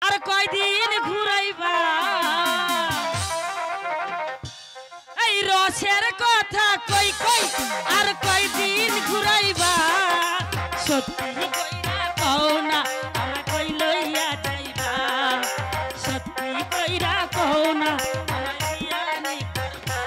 আর কয়দিন ঘুরাইবা এই রসের কথা কই কই আর কয়দিন ঘুরাইবা সত্যি কইরা কও না আমার কই লইয়া যাইবা সত্যি কইরা কও না আমার বিয়া নাই করবা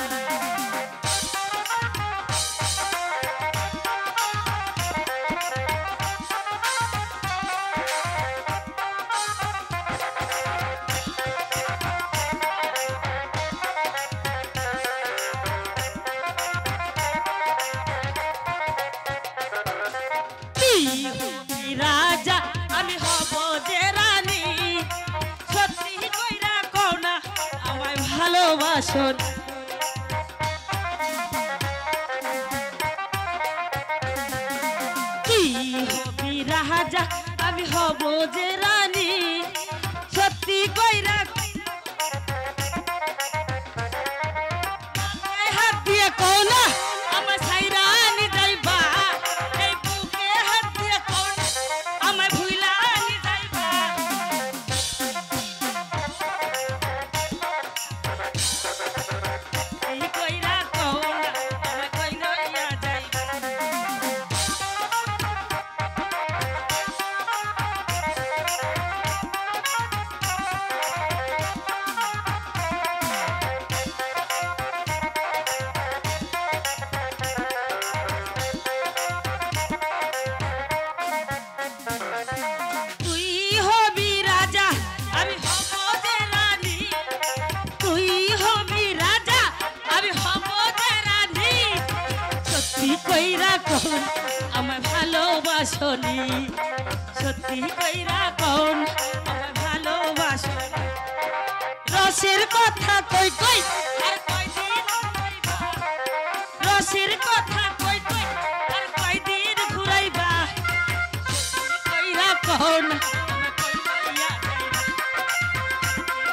রাজা আমি হব যে রানী সত্যি কইরা কও না আমায় ভালোবাসো কি হবি রাজা আমি হব যে রানী সত্যি কইরা হাত দিয়ে কও না আমার সাইরা নি যাইবা আমায় ভালোবাসনি সত্যি কইরা কোন আমায় ভালোবাসনি রসের কথা কই কই আর কয়দিন রসের কথা কই কই আর কয়দিন ঘুরাইবা কইরা কোন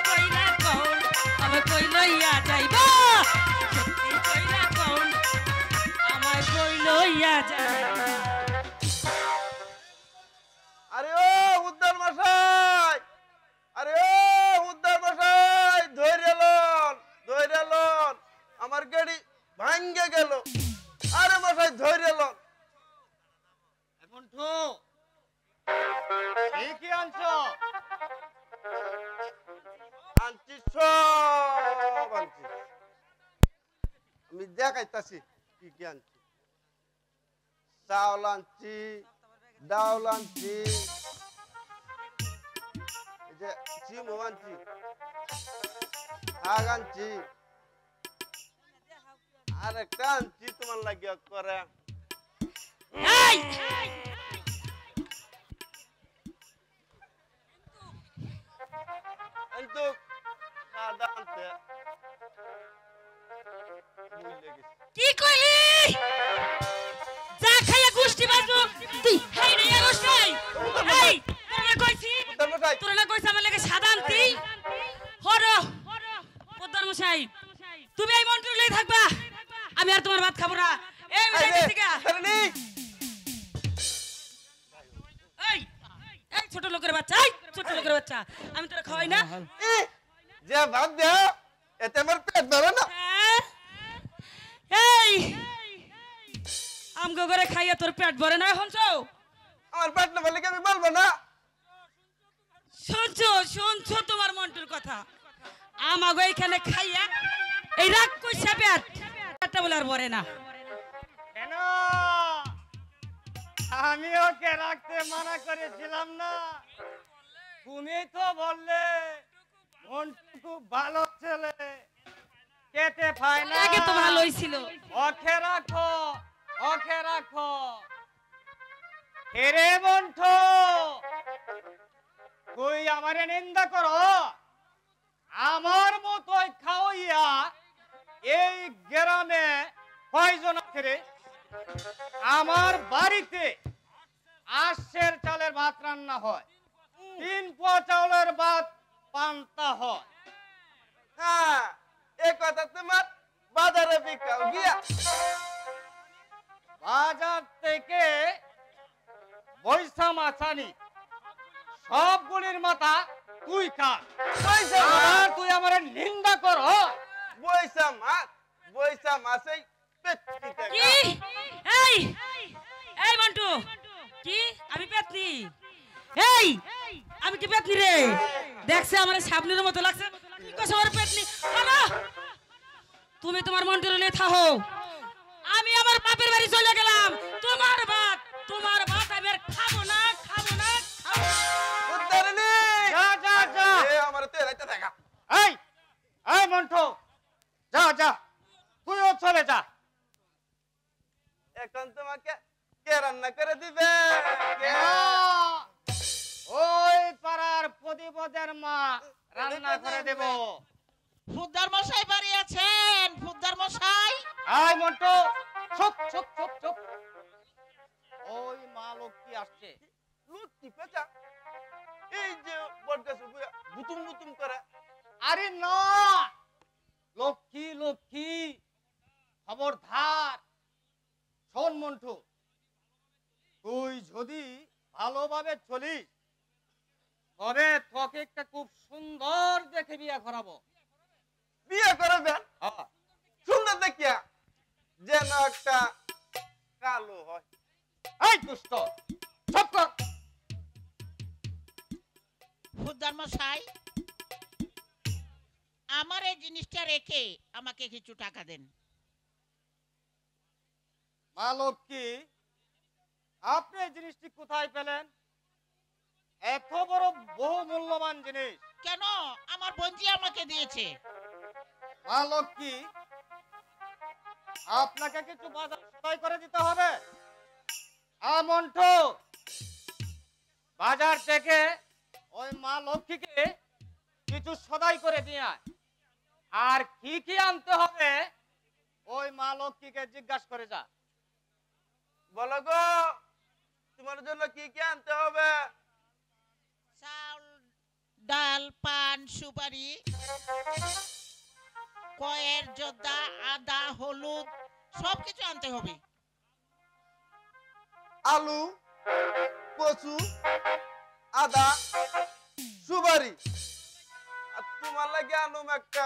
কইরা কোন আমায় কই লইয়া যাইবা কইরা কোন আমায় কই লইয়া যাইবা আরে ও উদ্দার মশাই আরে ও উদ্দার মশাই ধৈর্য লন আমার গাড়ি ভাঙ্গে গেল আরে মশাই ধৈর্য লন এখন তো কি আনছো আনছি সব আনছি আমি দেখাইতাছি কি কি আনছি চাউল আনছি ডাউল আনছি এই যে চিমু আনছি শাক আনছি আর একটা আনছি তোমার লাগিয়া করে কিন্তু সাদা আনতে কি কইলি যা খাইয়া গুষ্টি বাজবো তুই হাই রে গোষ্ঠী এই তোরা কইছি তোরা কইছ আমার লাগে সাদা আনতি হরো প্রধান মশাই তুমি এই মন্ত্রী লই থাকবা আমি আর তোমার ভাত খাবো না এই মিলাই দিছি গা এই এই ছোট লোকের বাচ্চা ছোট লোকের বাচ্চা আমি তোরা খাওয়াই না যে ভাত দে এতে আমার পেট ভরে না এই আমগো করে খাইয়া তোর পেট ভরে না হনছো আমার পেট না ভরলে কি আমি বলবো না শুনছো তোমার মন্টুর কথা আমাগো এখানে খাইয়া এই রাগ কইছে পেটটা বলে আর ভরে না কেন আমি ওকে রাখতে মানা করেছিলাম না তুমি তো বললে মন্টু খুব ভালো ছেলে কেটে পায় না আগে তো ভালোই ছিল ওকে রাখো এরে মন্টু তুই আমারে নিন্দা করো আমার মতোই খাওয়াইয়া এই গ্রামে কয়জন আছে রে আমার বাড়িতে আশের চালের ভাত রান্না হয় 3 পোয়া চাউলের ভাত পান্তা হয় হ্যাঁ এই কথা তোমার বাজারে বিকাও গিয়া বাজার থেকে বৈশা মাছ আনি সবগুলির মাথা তুই খা। বইসা আর মাছ তুই আমার নিন্দা কর। বইসা মাছ এই পেটকিতে কি এই এই মন্টু কি আমি পেতনি এই আমি কি পেতনি রে দেখছে আমার সামনের মতো লাগছে কি কইছ আমার পেতনি হলো তুমি তোমার মন্টুর নিয়ে থাকো আমি আমার বাপের বাড়ি চলে গেলাম তোমার ভাত আমি আর খাবো না উদ্ধারণী যা যা যা। এ আমার তে রাইতে থাকা এই এই মন্টু, যা যা, তুইও চলে যা। এখন তোমাকে কে রান্না করে দিবে কে? ওই পাড়ার প্রদীপদের মা রান্না করে দেব। ফুদ্দার মশাই বাড়ি আছেন? ফুদ্দার মশাই, এই মন্টু, চুপ চুপ চুপ চুপ। ওই মা লক্ষ্মী আসছে। লুচি পেঁচা এই যে বটগাছ বুয়া বুতুম করে আরে না, লক্ষ্মী লক্ষ্মী, খবরদার। শোন মন্টু, তুই যদি ভালোভাবে চলিস তবে তোকে একটা খুব সুন্দর দেখে বিয়ে করাবো। বিয়ে করবেন হ্যাঁ। সুন্দর দেখিয়া যেন একটা কালো হয় এই দুষ্ট, চুপ কর। ফুদ্দার মশাই, আমার এই জিনিসটা রেখে আমাকে কিছু টাকা দেন। মা লক্ষ্মী, আপনি এই জিনিসটি কোথায় পেলেন? এত বড় বহু মূল্যবান জিনিস। কেন? আমার বোনজি আমাকে দিয়েছে। মা লক্ষ্মী, আপনাকে কিছু বাজার সদাই করে দিতে হবে। মন্টু, বাজার থেকে ওই মা লক্ষ্মীকে কিছু সদাই করে দিয়ে আয়। আর কি কি আনতে হবে ওই মা লক্ষ্মীকে জিজ্ঞাসা করে যা। বলো গো তোমার জন্য কি কি আনতে হবে? চাউল, ডাল, পান, সুপারি, কয়ের জর্দা, আদা, হলুদ, সবকিছু আনতে হবে। আলু, কচু, আদা, সুপারি, আর তোমার লাগে আনুম একটা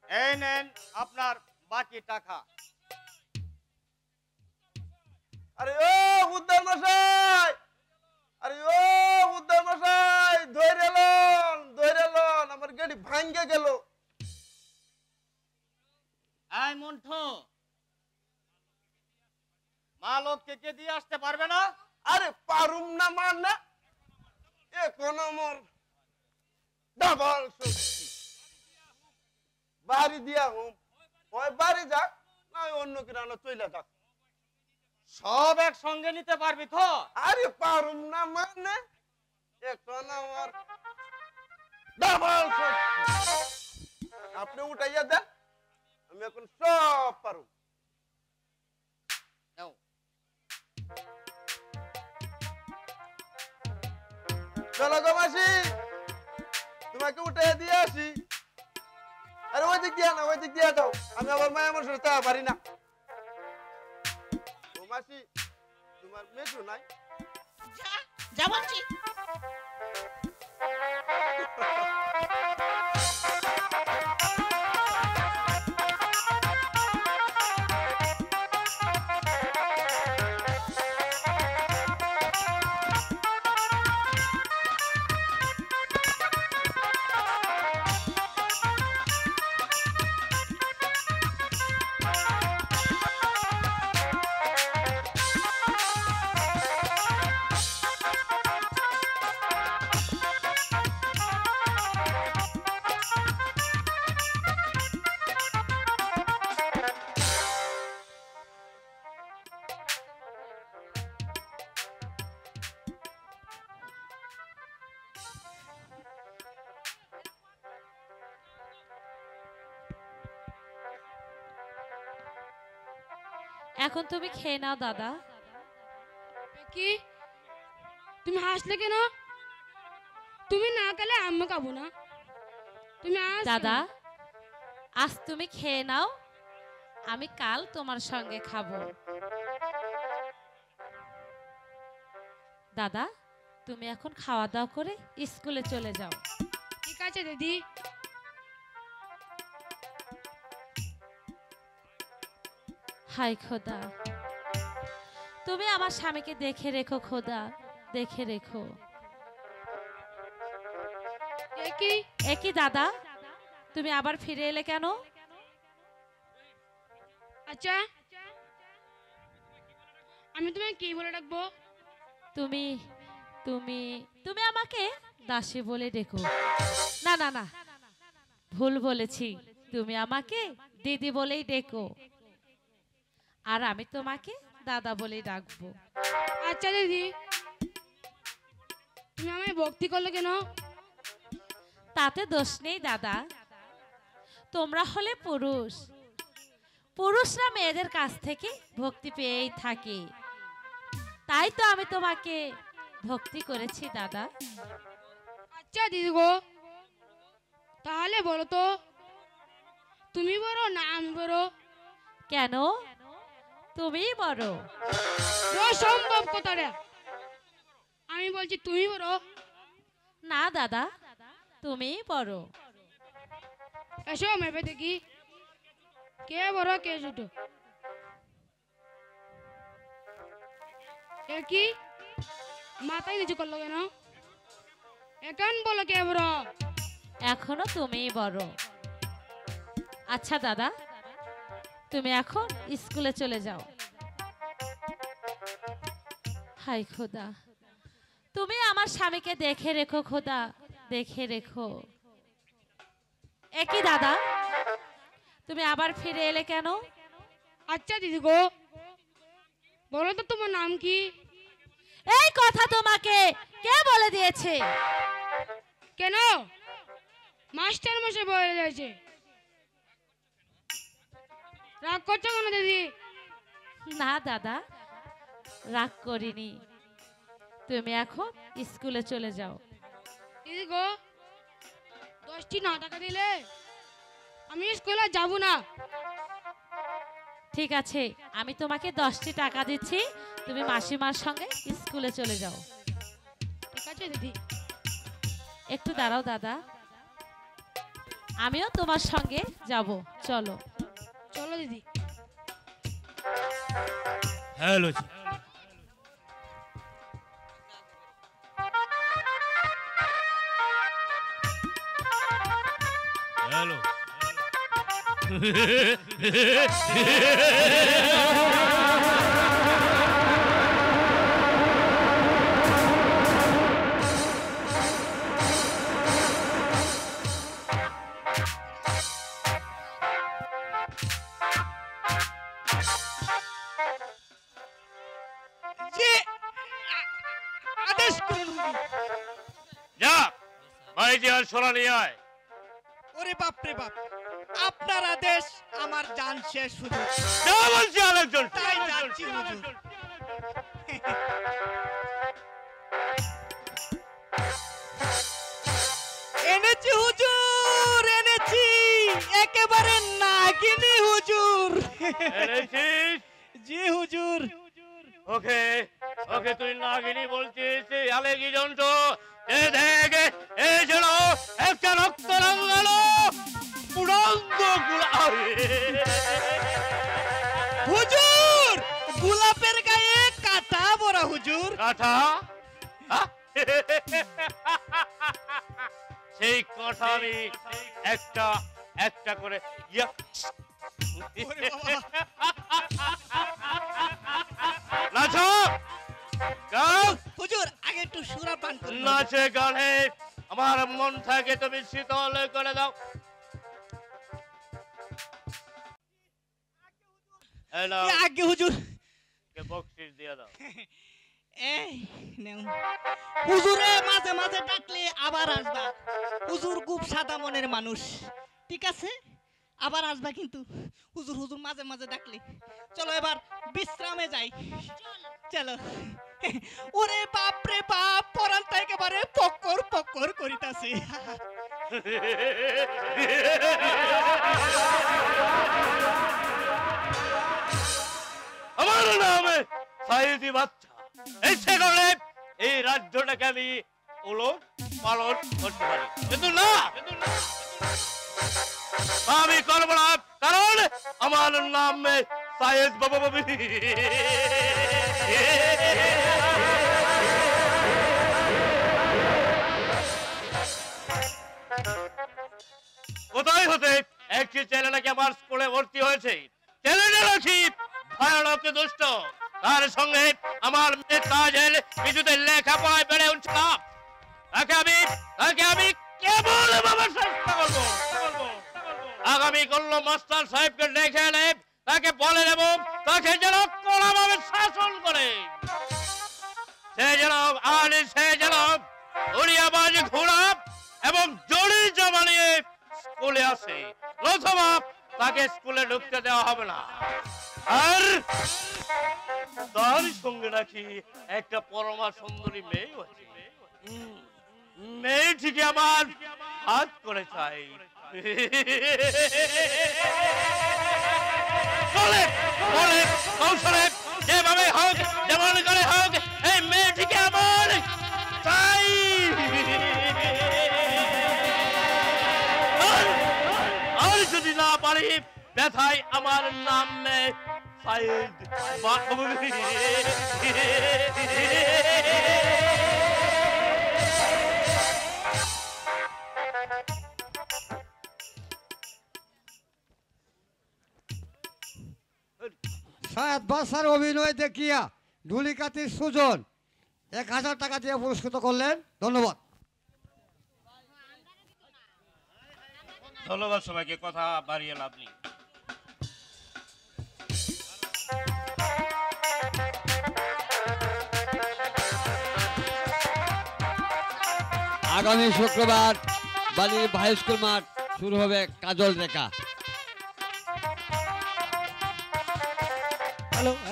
এই নেন আপনার বাকি টাকা। আরে ও উদ্ধার মশাই, আরে ও উদ্ধার মশাই, ধরে লন আমার গাড়ি ভাঙ্গে গেল। এই মন্টু, মা লক্ষ্মীকে দিয়ে আসতে পারবে না? আরে পারুম না মানে এখন আমার ডাবল শক্তি বাড়ি দিয়া হুম ওই বাড়ি যাক না অন্য কিনা চইলা যাক। সব একসঙ্গে নিতে পারবি তো? আরে পারুম না মানে এখন আমার ডাবল শক্তি আপনি উঠাইয়া দেন আমি এখন সব পারুম। নাও। চলো গো মাসি তোমাকে উঠাইয়া দিয়ে আসি। আরে ওই দিক দিয়া দাও আমি আবার মায়া মানুষের তা পারি না। ও মাসি তোমার মেশু নাই? যা যা বলছি। এখন তুমি খেয়ে নাও দাদা। কি তুমি হাসলে কেন? তুমি না খেলে আম্মা খাবো না। তুমি দাদা আজ তুমি খেয়ে নাও, আমি কাল তোমার সঙ্গে খাবো। দাদা তুমি এখন খাওয়া দাওয়া করে স্কুলে চলে যাও। ঠিক আছে দিদি। হাই খোদা, তুমি আমার স্বামীকে দেখে রেখো খোদা, দেখে রেখো। একই দাদা, তুমি আবার ফিরে এলে কেন? আচ্ছা আমি তোমায় কি বলে ডাকবো? তুমি তুমি তুমি আমাকে দাসী বলে ডেকো। না না না, ভুল বলেছি, তুমি আমাকে দিদি বলেই ডেকো, আর আমি তোমাকে দাদা বলেই ডাকবো। আচ্ছা দিদি, তুমি আমায় ভক্তি করলে কেন? তাতে দোষ নেই দাদা, তোমরা হলে পুরুষ, পুরুষরা মেয়েদের কাছ থেকে ভক্তি পেয়েই থাকে, তাই তো আমি তোমাকে ভক্তি করেছি দাদা। আচ্ছা দিদি গো, তাহলে বলো তো তুমি বড় না আমি বড়? কেন? তুমিই বড়। সম্ভব কথাটা, আমি বলছি তুমি বড়। না দাদা, তুমিই বড়। এসো মেপে দেখি কে বড় কে ছোট। কি মাথায় নিচু করলো কেন? এখন বলো কে বড়? এখনো তুমিই বড়। আচ্ছা দাদা, তুমি এখন স্কুলে চলে যাও। হাই খোদা, তুমি আমার স্বামীকে দেখে রেখো খোদা, দেখে রেখো। একই দাদা, তুমি আবার ফিরে এলে কেন? আচ্ছা দিদি গো, বলো তো তোমার নাম কি? এই কথা তোমাকে কে বলে দিয়েছে? কেন মাস্টার মশাই বলে দিয়েছে? রাগ করছো কেন দিদি? না দাদা, রাগ করিনি, তুমি এখন স্কুলে চলে যাও। দিদি গো, 10টি না টাকা দিলে আমি স্কুলে যাব না। ঠিক আছে, আমি তোমাকে 10টি টাকা দিচ্ছি, তুমি মাসিমার সঙ্গে স্কুলে চলে যাও। ঠিক আছে দিদি। একটু দাঁড়াও দাদা, আমিও তোমার সঙ্গে যাব, চলো। চলো দিদি। হ্যালো হ্যালো আদেশ করুন। যা বাড়িতে আর সোনা নিয়ে আয়। ওরে বাপ রে বাপ, আপনার আদেশ আমার জান শেষ হুজুর। যা বলছি আরেকজন। তাই যাচ্ছি হুজুর। এনেছি হুজুর, এনেছি, একেবারে নাগিনী হুজুর। এনেছিস? জি হুজুর। ওকে ওকে, তুই নাগিনী বলছিস? আলে কি যন্ত্র এ দেখে এ যেন একটা রক্ত রাঙালো পুরঙ্গ হুজুর, গোলাপের গায়ে কাটা বড় হুজুর। কাঁথা? সেই কথা আমি একটা একটা করে ওরে বাবা। নাচো গাও। হুজুর আগে একটু সুরা পান করুন। নাচে গানে আমার মন থাকে তুমি শীতল করে দাও। আগে হুজুর বকশিস দিয়ে দাও। এই নেও হুজুরে, মাঝে মাঝে ডাকলে আবার আসবা। হুজুর খুব সাদা মনের মানুষ, ঠিক আছে? আবার আসবা কিন্তু হুজুর, হুজুর মাঝে মাঝে ডাকলে। চলো এবার বিশ্রামে যাই, চলো। ওরে বাপ রে বাপ, পরানটা একেবারে পক্কর পক্কর করিতাছে। আমার নামে সাইদি বাচ্চা, ইচ্ছে করলে এই রাজ্যটাকে আমি ওলট পালন করতে পারি, কিন্তু না, আমি করব না, কারণ আমার নাম সাইয়েদ বাবা বাবি। কোথায় হতে একটি ছেলে নাকি আমার স্কুলে ভর্তি হয়েছে, ছেলেটা নাকি ভয়ানক দুষ্ট, তার সঙ্গে আমার মেয়ে তাজেল কিছুতে লেখাপড়ায় বেড়ে উঠছে না, তাকে আমি কেবল বাবার চেষ্টা করবো। আগামী করলো মাস্টার সাহেবকে ডেকে এনে তাকে বলে দেব, তাকে যেন কড়াভাবে শাসন করে, সে যেন উড়িয়াবাজি ঘোড়া এবং জড়ি জামা নিয়ে স্কুলে আসে, অথবা তাকে স্কুলে ঢুকতে দেওয়া হবে না। আর তার সঙ্গে নাকি একটা পরমা সুন্দরী মেয়ে আছে, মেয়েটিকে আমার হাত করে চাই। কৌশলে যেভাবে হোক, যেমন করে হোক, এই মেয়েটিকে আমার চাই। আর যদি না পারি, ব্যথায় আমার নাম সাইদ বাবুবি। সায়দ বাসার অভিনয় দেখিয়া ঢুলিকাতির সুজন 1000 টাকা দিয়ে পুরস্কৃত করলেন। ধন্যবাদ। ধন্যবাদ সবাইকে, কথা বাড়িয়ে লাভ নেই। আগামী শুক্রবার বালির হাই স্কুল মাঠ শুরু হবে কাজল রেখা।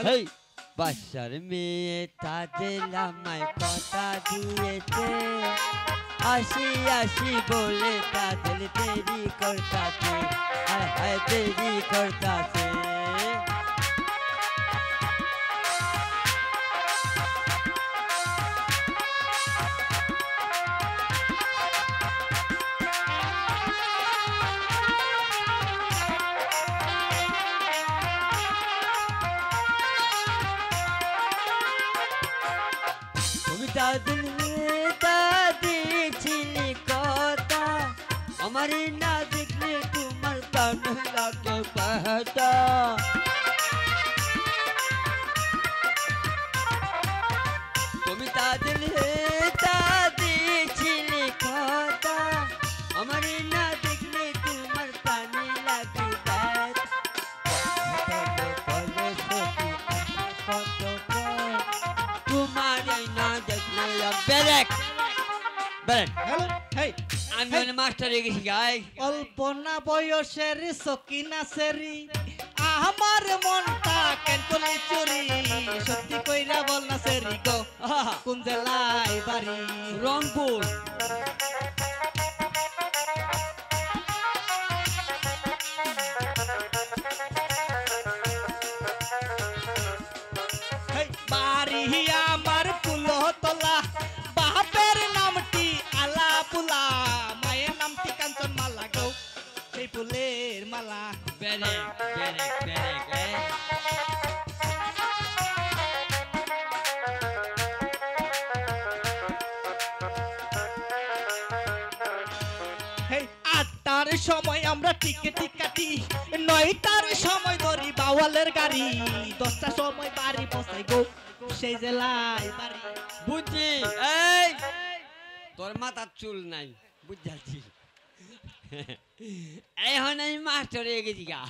হেই বাসার মেয়ে তাজেল আমায় কথা দিয়েছে, আসি আসি বলে তাজেল দেরি করতাছে, দেরি করতাছে। দিয়েছিলি কথা, আমার না দেখলে তোমার প্রাণ লাগে পাহাটা। তুমি তাদের দিয়েছিলি কথা, আমার না দেখলে তোমার প্রাণ লাগে তোমার না দেখলে ব্যারেক। আমি মাস্টার হয়ে গেছি গাই। অল্পনা বয়সের সকিনা সেরি, আমার মনটা কেন করলি চুরি, সত্যি কইরা বল না সেরি গো, কোন জেলায় বাড়ি? রংপুর। বাড়ি আমার ফুলতলা, বাপের নামটি আলা পুলা, মায়ের নামটি কাঞ্চন মালা গো, সেই ফুলের মালা। ব্যারেক ব্যারেক ব্যারেক। আটটার সময় আমরা টিকিট কাটি, 9টার সময় ধরি বাওয়ালের গাড়ি, 10টার সময় বাড়ি পৌঁছাই গো, সেই জেলায় বাড়ি। বুঝছি। এই তোর মাথার চুল নাই, বুঝছি। এখন আমি মাস্টার হয়ে গেছি গা,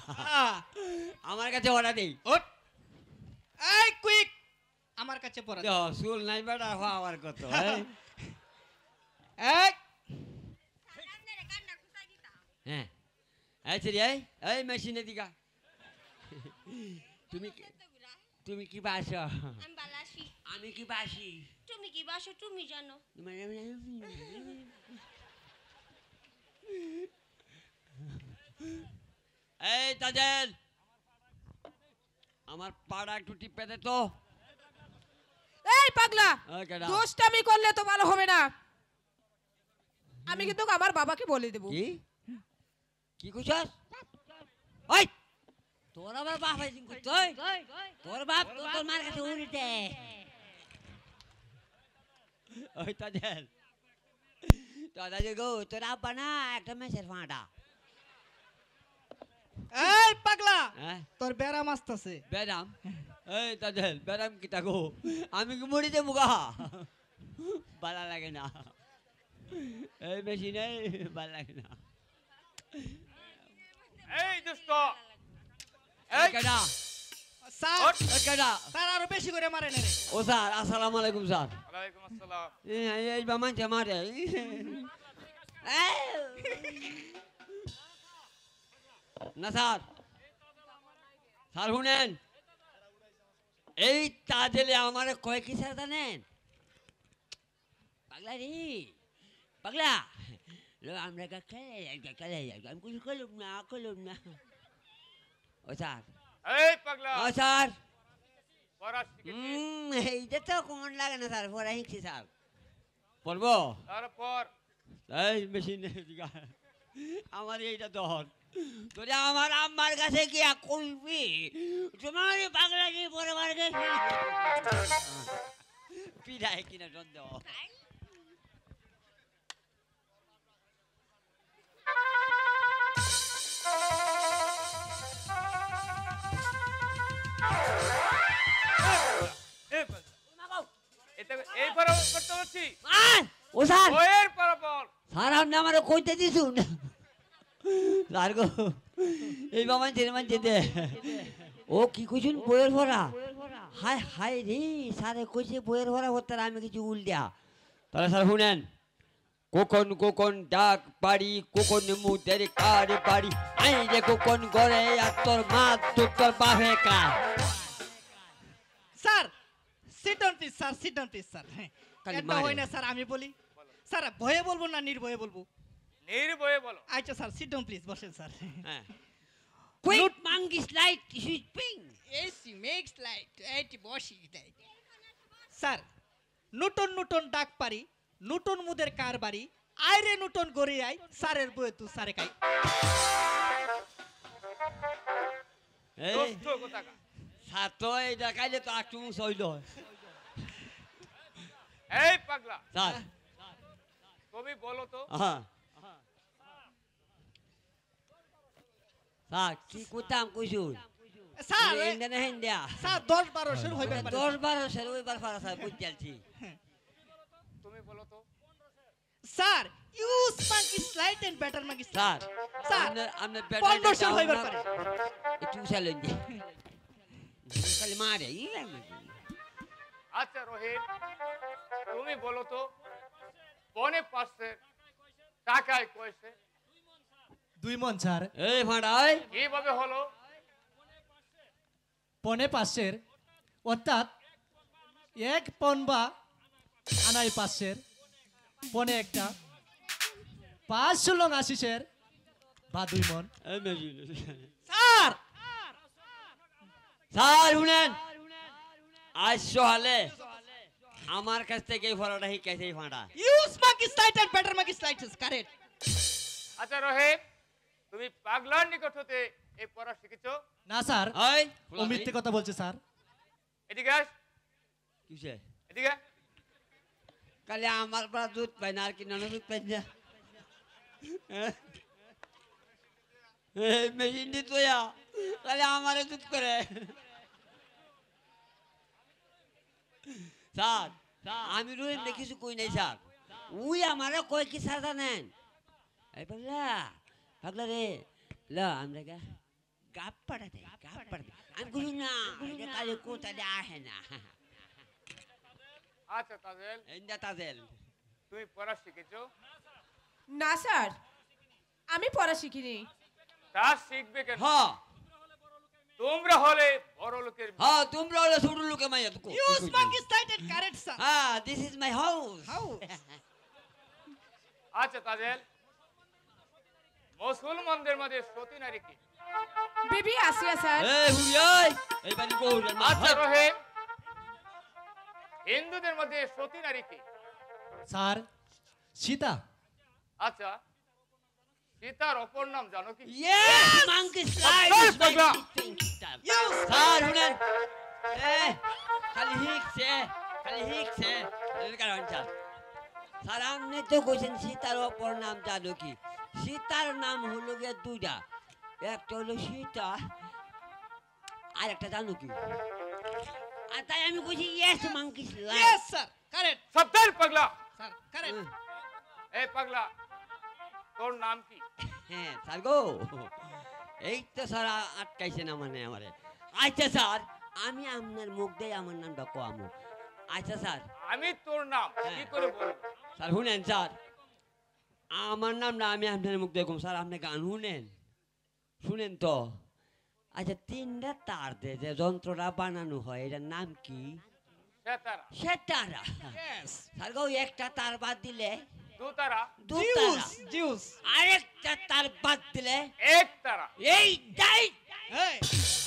আমার কাছে অর্ডার দেই। এই কুইক, আমার কাছে পড়া চুল নাই বেটা হওয়ার কত। এই হ্যাঁ আচ্ছা রে, এই মেশিনে দিকা। তুমি কি বাসো? আমি বালাসি। আমি কি বাসি? তুমি কি বাসো তুমি জানো। এই তাজেল, আমার পাড়া একটু টিপে দে তো। এই পাগল পাগলা কেডা? দুষ্টামি করলে তো ভালো হবে না। আমি কিন্তু আমার বাবাকে বলে দেব। কি কি কইছস? ওই তোর আবার বাপ আইছিস কই? তোর বাপ তোর মার কাছে উড়িতে। ওই তাজেল তাজেল গো তোর আব্বা না একটা মেসের ফাঁটা। এই পাগলা হ্যাঁ তোর বেড়াম আসতেছে। বেরাম? এই তাজেল বেরাম কিটা গো? আমি কি মরি দেবো গা? ভালো লাগে না এই বেশি নেই, ভালো লাগে না। এই দুষ্ট এই কেডা? স্যার কেডা? স্যার আরো বেশি করে মারে না রে। ও স্যার আসসালামু আলাইকুম স্যার। ওয়ালাইকুম আসসালাম। এই বা মানছে মারে না স্যার। স্যার শুনেন, এই তাজেলে আমার কয় কি স্যার জানেন? পাগলা রে পাগলা আমরা খেলে আমি কিছু করলাম না। ও স্যার এই পাগলা ও স্যার পড়া শিখেছিস? এইটা তো কোন লাগে না স্যার, পড়া শিখছি স্যার। পড়বো? তারপর এই মেশিন আমার এইটা ধর তোরে আমার আম্মার কাছে গিয়া কইবি তোমার পাগলা কি পড়বার গেছে পিড়ায় কিনা সন্দেহ। এই পড়া করতে হচ্ছি ও স্যার বইয়ের পড়া পড়। স্যার আপনি আমার কইতে দিছুন স্যার গো এই বাবা মানছে দে ও কি কইছুন বইয়ের ভরা? হায় হায় রে স্যারে কইছে বইয়ের ভরা হতে আমি কিছু উল্টা। তাহলে স্যার শুনেন, কোকন কোকন ডাক পাড়ি কোকন মুদের কার বাড়ি আই রে কোকন গড়ে আর তোর মা তোর বাপে কার। Sir sit down please sir, sit down please sir. খালি এটা মারে। হয় না স্যার, আমি বলি স্যার ভয়ে বলবো না নির্ভয়ে বলবো? নির্ভয়ে বলো। আচ্ছা স্যার সিট ডাউন প্লিজ, বসেন স্যার। হ্যাঁ কুইক মাঙ্গি স্লাইড সুইপিং এসি মেক্স লাইট এইটি বসি দেয়। স্যার নতুন নতুন ডাক পারি নতুন মুদের কার বাড়ি আইরে নতুন গড়ি আই স্যারের বয়ে তু স্যারে কাই। এই দুষ্ট কোথাকার। স্যার তো এইটা কাইলে তো একটু সইল। এই পাগলা স্যার তুমি বলো তো হ্যাঁ স্যার কি করতাম কইছুন? স্যার ইন্ডিয়ান ইন্ডিয়া স্যার 10-12 শুরু হইবে পারে। 10-12 সাল ওইবার ফারা স্যার বুঝালছি। তুমি বলো তো sir use monkey slide and better monkey sir sir আমনে 15 শুরু হইবে পারে। একটু চালেন দি খালি মারে আচ্ছা রহিম তুমি বলো তো পনে পাশে টাকায় কইছে 2 মণ স্যার। এই ফাড়াই কিভাবে হলো? পনে 500 অর্থাৎ 1 পণ বা আনাই 500 পনে একটা 5 লং 80 বা 2 মণ। স্যার স্যার শুনেন, আজ সকালে আমার কাছ থেকে এই ফলাটা শিখাইছে এই ফাঁড়া। Use monkey slide and better monkey slide is correct. আচ্ছা রহিম তুমি পাগলার নিকট হতে এই পড়া শিখেছো? না স্যার, ওই ও মিথ্যে কথা বলছে স্যার। এদিকে আস, কিসে এদিকে। কালে আমার পরা দুধ পাই না আর কি নানা দুধ পাই না। এই মেশিন দি তোয়া কালে আমারে দুধ করে। স্যার আমি রহিম কিছু কই নাই স্যার, উই আমারে কয় কি স্যার জানেন? এই পাগলা পাগলা রে ল আমরা গাপ পাড়াতে আমি কই না এটা কালে কোথা দে আহে না। আচ্ছা তাজেল এন্ডা তাজেল তুমি পড়া শিখেছো? না স্যার, আমি পড়া শিখিনি। তা শিখবে কেন? হ্যাঁ তোমরা হলে বড় লোকের মেয়ে। হ্যাঁ তোমরা হলে ছোট লোকে মাইয়া তো use monkey slide and correct sir. হ্যাঁ দিস ইজ মাই হাউস। আচ্ছা তাজেল মুসলমানদের মধ্যে সতী নারী কি? বিবি আসিয়া স্যার। এই হুই এই বানি কো আচ্ছা রহিম হিন্দুদের মধ্যে সতী নারী কে? স্যার সীতা। আচ্ছা, সীতার অপর নাম জানো কি? Yes, monkey slide. Yes, পাগলা। স্যার শুনেন, খালি হিকছে এর কারণ স্যার। স্যার আপনি তো কইছেন সীতার অপর নাম জানো কি? সীতার নাম হলো গিয়ে দুইটা, একটা হলো সীতা আর একটা জানো কি? আর তাই আমি কইছি yes monkey slide. Yes sir, correct সাবধান পাগলা। Sir, correct. এই পাগলা, তোর নাম কি? হ্যাঁ স্যার গো, এই তো স্যার আটকাইছে না মানে আমারে। আচ্ছা স্যার, আমি আপনার মুখ দিয়ে আমার নামটা কোয়ামু। আচ্ছা স্যার, আমি তোর নাম কি করে বলবো? স্যার শুনেন স্যার, আমার নাম না আমি আপনার মুখ দিয়ে কম। স্যার আপনি গান শুনেন তো। আচ্ছা, তিনটা তার দিয়ে যে যন্ত্রটা বানানো হয় এটার নাম কি? সেতারা। সেতারা। ইয়েস স্যার গো, একটা তার বাদ দিলে দুতারা। দুতারা, জিউস আরেকটা তার বাদ দিলে একতারা। এই দাই এই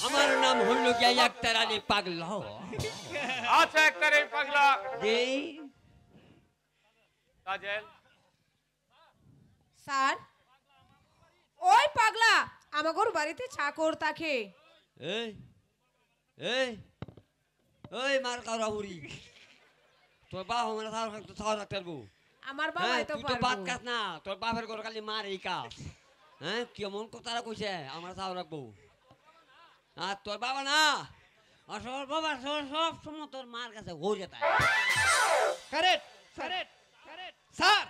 আমার নাম হইল গিয়া একতারা নি পাগলা। আচ্ছা, একতারে পাগলা। জি কাজল। স্যার, ওই পাগলা আমাগোর বাড়িতে চাকর থাকে। এই এই ওই মার কাউরা হুড়ি, তোর বাপ আমার সাহস রাখতে পারবো? আমার বাবা হ্যাঁ, তো তুই তো বাদ কাজ না, তোর বাপের ঘর খালি মার এই কাজ। হ্যাঁ, কেমন কথাটা কইছে আমার সাহস রাখবো? আর তোর বাবা না, আসল বাবা সব সময় তোর মার কাছে ঘুরে যায়। Correct correct correct sir.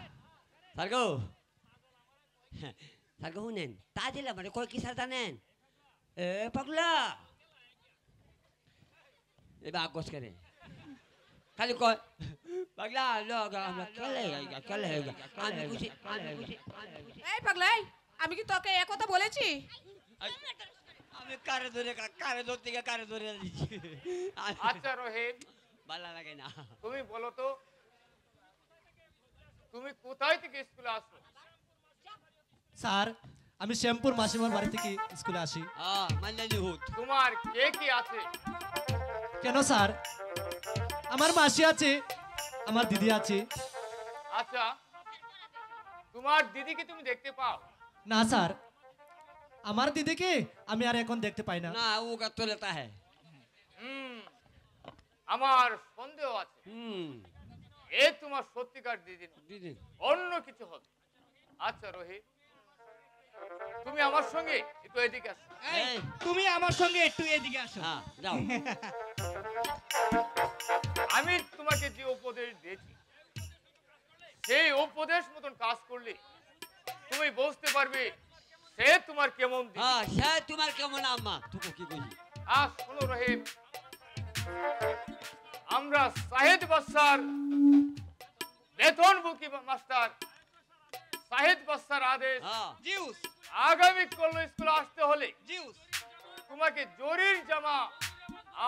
Sir গো, স্যার গো শুনেন, তা দিলে মানে কয় কি স্যার জানেন? এ পাগলা এবার আগস করে খালি কয় পাগলা আমরা চলে আমি খুশি। এই পাগলাই, আমি কি তোকে এ কথা বলেছি? আমি কারে ধরে দিচ্ছি। আচ্ছা রহিম, ভালো লাগে না। তুমি বলো তো, তুমি কোথায় থেকে স্কুলে আসো? স্যার আমি শ্যামপুর মাসিমার বাড়ি থেকে স্কুলে আসি। তোমার কে কি আছে? কেন স্যার? আমার মাসি আছে, আমার দিদি আছে। আচ্ছা, তোমার দিদিকে তুমি দেখতে পাও? না স্যার, আমার দিদিকে আমি আর এখন দেখতে পাই না। না, ও কা তো লেতা है। আমার সন্দেহ আছে এ তোমার সত্যিকার দিদি দিদি, অন্য কিছু হবে। আচ্ছা রহিম, তুমি আমার সঙ্গে একটু এদিকে আসো। এই তুমি আমার সঙ্গে একটু এদিকে আসো। হ্যাঁ যাও। আমি তোমাকে যে উপদেশ দিয়েছি সেই উপদেশ মতন কাজ করলে তুমি বুঝতে পারবে সে তোমার কেমন দিদি। হ্যাঁ, সে তোমার কেমন আম্মা। তুই কি কইলি? শোনো রহিম, আমরা সাহিদ বাসার বেতনভোগী মাস্টার সাহিদ বাসার আদেশ জিউস আগামী কল স্কুলে আসতে হলে জিউস তোমাকে জরির জামা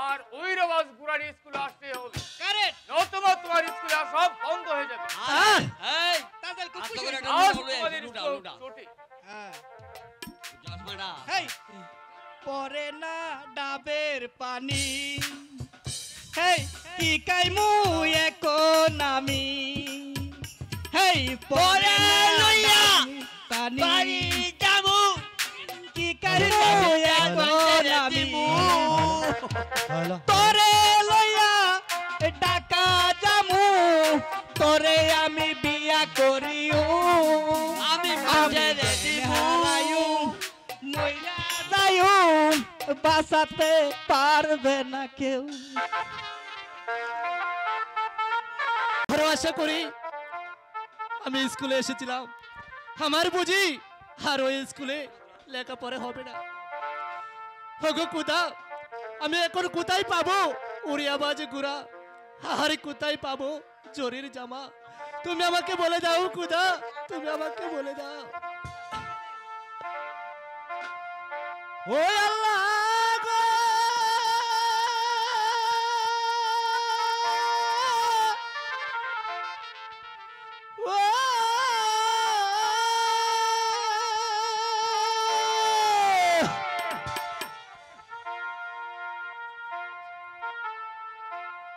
আর ঐরবাজ গুরানি স্কুলে আসতে হবে। কারেক্ট। নতুবা তোমার স্কুলে সব বন্ধ হয়ে যাবে। এই তাদের আজ কুকুর তো করে আজ বলে তোমাদের লুটা স্কুল লুটা। ছুটি। হ্যাঁ জসমাডা। হেই পরে না ডাবের পানি, হেই কি কাইমু এখন আমি, হেই পরে লইয়া পানি যাবো কি কাইমু এখন আমি, তোরে লইয়া টাকা জামু, তোরে আমি বিয়া করিও, আমি হারায়ু মইরা যায়ু, বাঁচাতে পারবে না কেউ। আরো আশা করি আমি স্কুলে এসেছিলাম, আমার বুঝি আর ওই স্কুলে লেখাপড়া হবে না। হগো কুদা, আমি এখন কোথায় পাবো উড়িয়াবাজ গুড়া, আর কোথায় পাবো জরির জামা? তুমি আমাকে বলে দাও কুদা, তুমি আমাকে বলে দাও। ও আল্লাহ গো, ও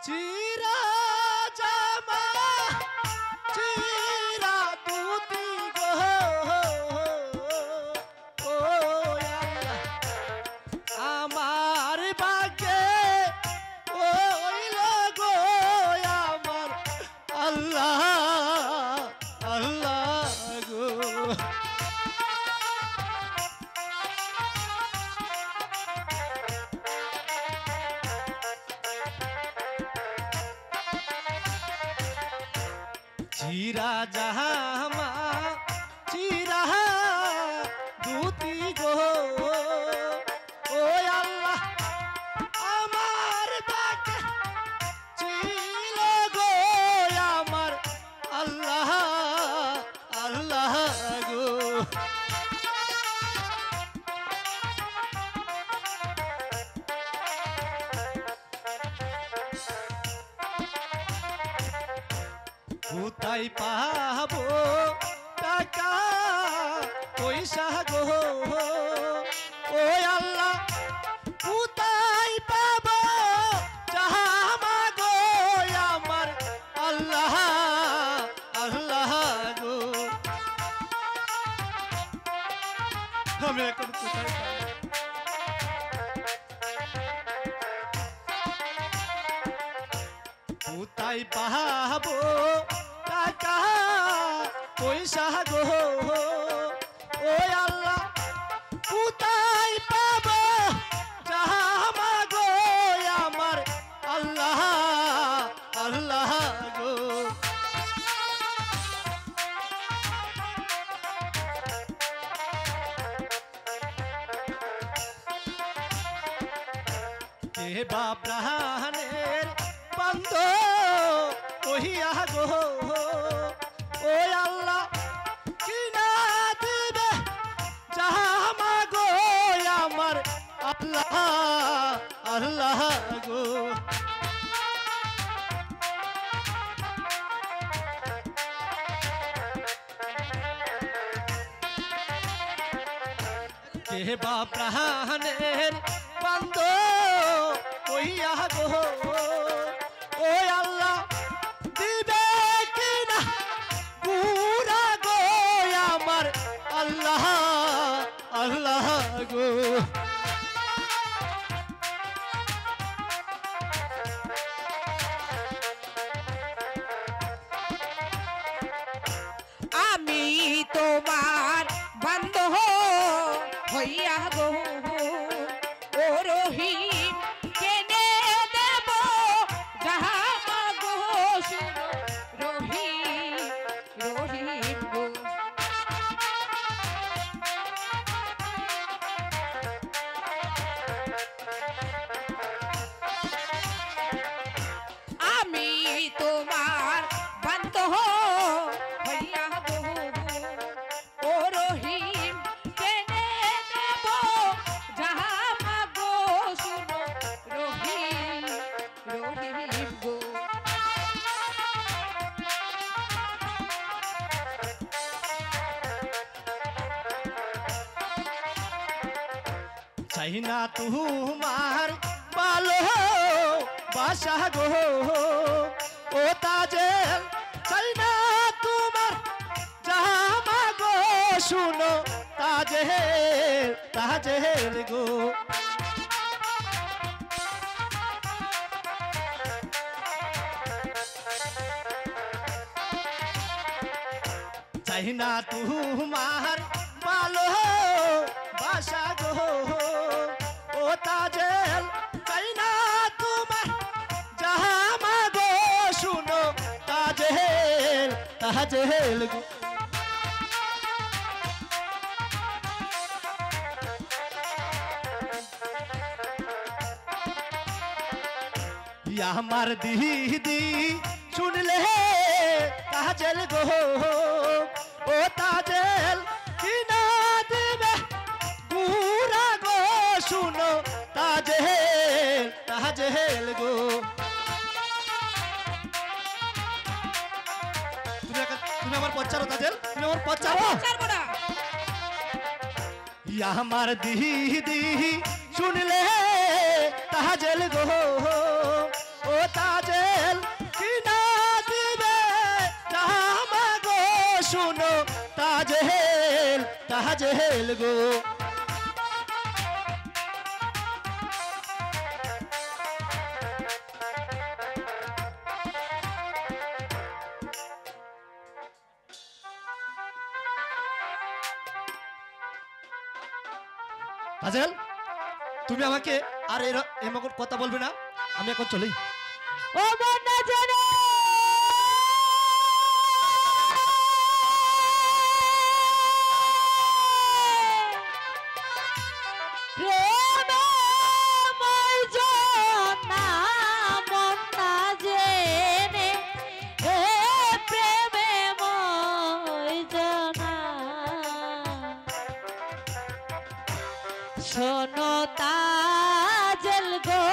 চিরা আল্লাহ আল্লাহ গো চিরা জাহামা চিরা দুতি গো ও আল্লাহ আমার বাকে ছিল গো আমার আল্লাহ আল্লাহ গো কোথায় পাবো টাকা পয়সা গো ও আল্লাহ কোথায় পাবো জামা গো আমার আল্লাহ আল্লাহ গো আমি এখন কোথায় পাবো কোথায় পাবো টাকা পয়সা গো ও আল্লাহ কোথায় পাবো জামা গো আমার আল্লাহ আল্লাহ গো কে বা প্রাণের বন্ধ ওহিয়া গো ও আল্লাহ কিনা দিবে জামা গো আমার আল্লাহ আল্লাহ গো কে বা প্রাণের বন্ধ ওহিয়া গো ও আল্লাহ দিবে কিনা পুরা গো আমার আল্লাহ আল্লাহ গো আমি তোমার বান্ধব হইয়া গো ও রহিম কেনে দেব জামা গো শুনো রহিম রহিম গো আমি তোমার বান্ধব হইয়া গো ও রহিম কেনে দেব জামা গো শুনো রহিম রহিম গো চাই না তোমার ভালো বাসা গো ও তাজেল চাই না তোমার জামা গো শুনো তাজেল তাজেল গো চাই না তোমার ভালো বাসা গো ও তাজেল চাই না তোমার জামা গো শুনো তাজেল তাজেল গো আমার দিদি শুনলে তাজেল গো ও তাজেল কিনা দিবে পুরা গো শুনো তাজেল তাজেল গো তুমি আমার পচারো তাজেল তুমি আমার পচারো আমার দিদি শুনলে তাজেল গো ও তাজেল কিনা দিবে জামা গো শুনো তাজেল তাজেল গো তাজেল, তুমি আমাকে আর এরকম কথা বলবে না, আমি এখন চলি। ও মন না জানে শোনো তাজেল গো,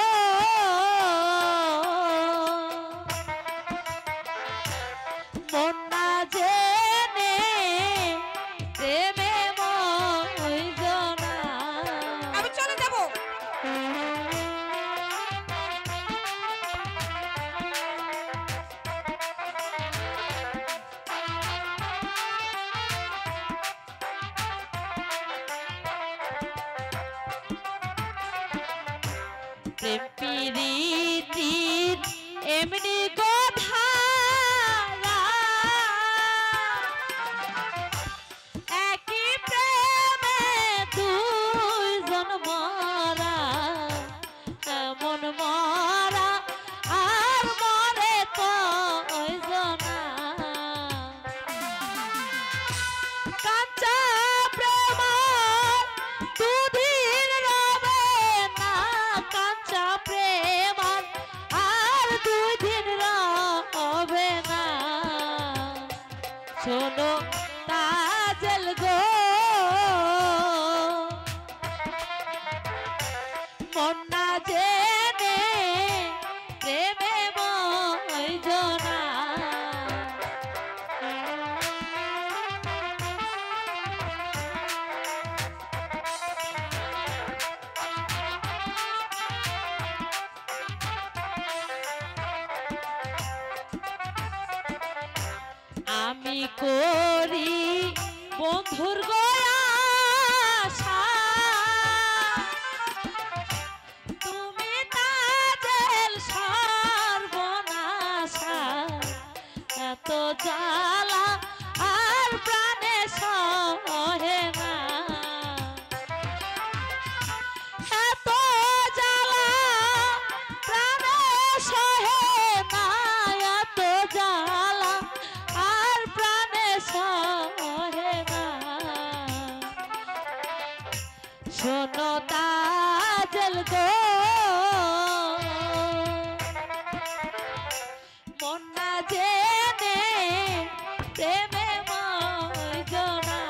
মন না জেনে প্রেমে মইজনা। আমি চলে যাব। প্রেম প্রীতির এমনি কথা একই প্রেমে দুইজন মরা, এমন মরা আর মরে কয়জনা। কাঁচা প্রেম দুদিন রবে না, কাঁচা প্রেম আর দুদিন রবে না। শোনো তাজেল গো, মন না জেনে প্রেমে মইজনা। আমি করি বন্ধুর গয়াশা, তুমি তাজেল সর্বনাশা। এত জ্বালা আর প্রাণে সহে না, এত জ্বালা প্রাণে সহে না, এত জ্বালা আর প্রাণে সহে না। শোনো তাজেল গো, মন না জেনে প্রেমে মইজনা।